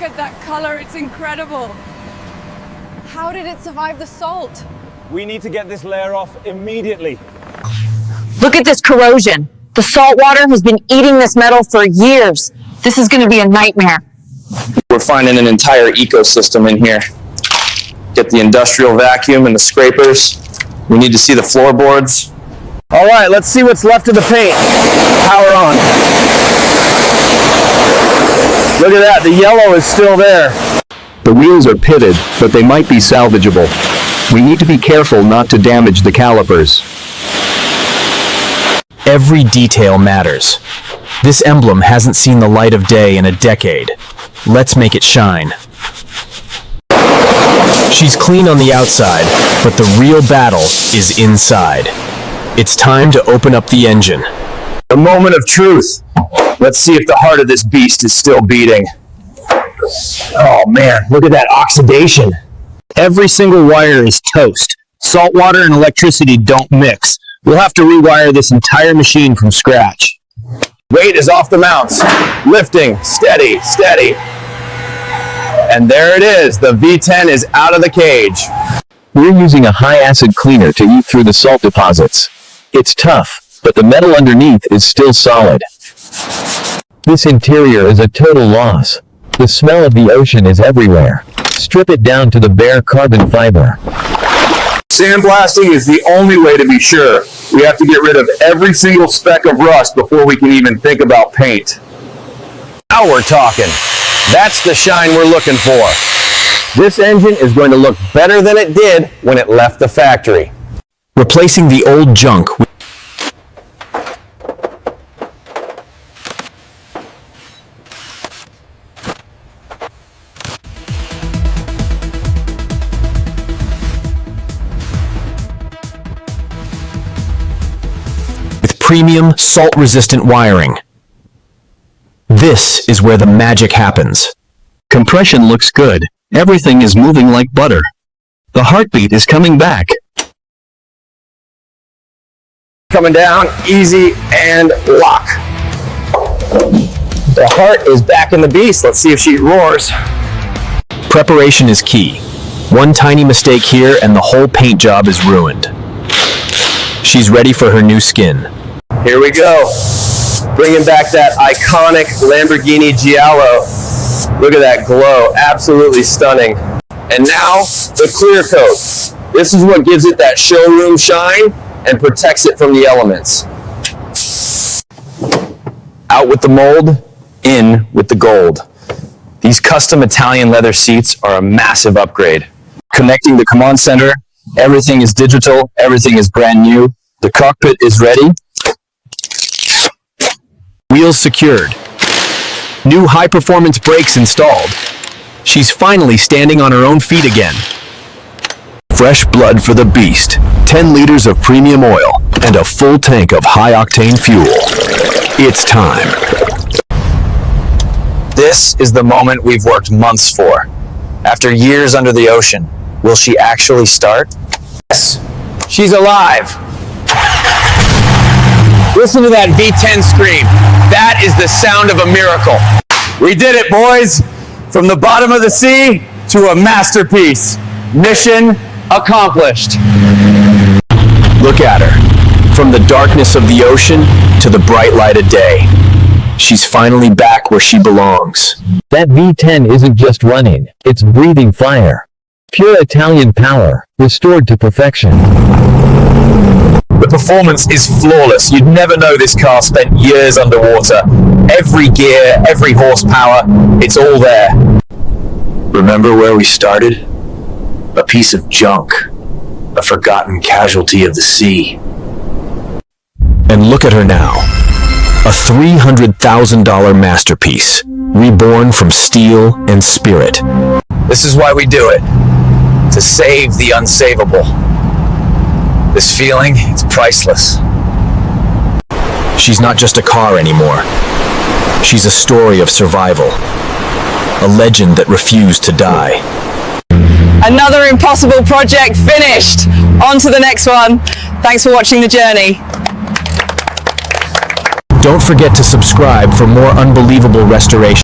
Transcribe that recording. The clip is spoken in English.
at that color, it's incredible. How did it survive the salt? We need to get this layer off immediately. Look at this corrosion. The salt water has been eating this metal for years. This is going to be a nightmare. We're finding an entire ecosystem in here. Get the industrial vacuum and the scrapers. We need to see the floorboards. All right, let's see what's left of the paint. Power on. Look at that, the yellow is still there. The wheels are pitted, but they might be salvageable. We need to be careful not to damage the calipers. Every detail matters. This emblem hasn't seen the light of day in a decade. Let's make it shine. She's clean on the outside, but the real battle is inside. It's time to open up the engine. The moment of truth. Let's see if the heart of this beast is still beating. Oh man, look at that oxidation. Every single wire is toast. Salt water and electricity don't mix. We'll have to rewire this entire machine from scratch. Weight is off the mounts. Lifting, steady, steady. And there it is. The V10 is out of the cage. We're using a high-acid cleaner to eat through the salt deposits. It's tough, but the metal underneath is still solid. This interior is a total loss. The smell of the ocean is everywhere. Strip it down to the bare carbon fiber. Sandblasting is the only way to be sure. We have to get rid of every single speck of rust before we can even think about paint. Now we're talking. That's the shine we're looking for. This engine is going to look better than it did when it left the factory. Replacing the old junk with premium, salt-resistant wiring. This is where the magic happens. Compression looks good. Everything is moving like butter. The heartbeat is coming back. Coming down, easy, and lock. The heart is back in the beast. Let's see if she roars. Preparation is key. One tiny mistake here and the whole paint job is ruined. She's ready for her new skin. Here we go. Bringing back that iconic Lamborghini Giallo. Look at that glow. Absolutely stunning. And now, the clear coat. This is what gives it that showroom shine and protects it from the elements. Out with the mold, in with the gold. These custom Italian leather seats are a massive upgrade. Connecting the command center, everything is digital, everything is brand new. The cockpit is ready. Wheels secured. New high-performance brakes installed. She's finally standing on her own feet again. Fresh blood for the beast. 10 liters of premium oil and a full tank of high-octane fuel. It's time. This is the moment we've worked months for. After years under the ocean, will she actually start? Yes, she's alive. Listen to that V10 scream. That is the sound of a miracle. We did it, boys. From the bottom of the sea to a masterpiece. Mission accomplished. Look at her. From the darkness of the ocean to the bright light of day. She's finally back where she belongs. That V10 isn't just running, it's breathing fire. Pure Italian power, restored to perfection. The performance is flawless. You'd never know this car spent years underwater. Every gear, every horsepower, it's all there. Remember where we started? A piece of junk. A forgotten casualty of the sea. And look at her now. A $300,000 masterpiece, reborn from steel and spirit. This is why we do it. To save the unsavable. This feeling, it's priceless. She's not just a car anymore. She's a story of survival. A legend that refused to die. Another impossible project finished. On to the next one. Thanks for watching the journey. Don't forget to subscribe for more unbelievable restoration.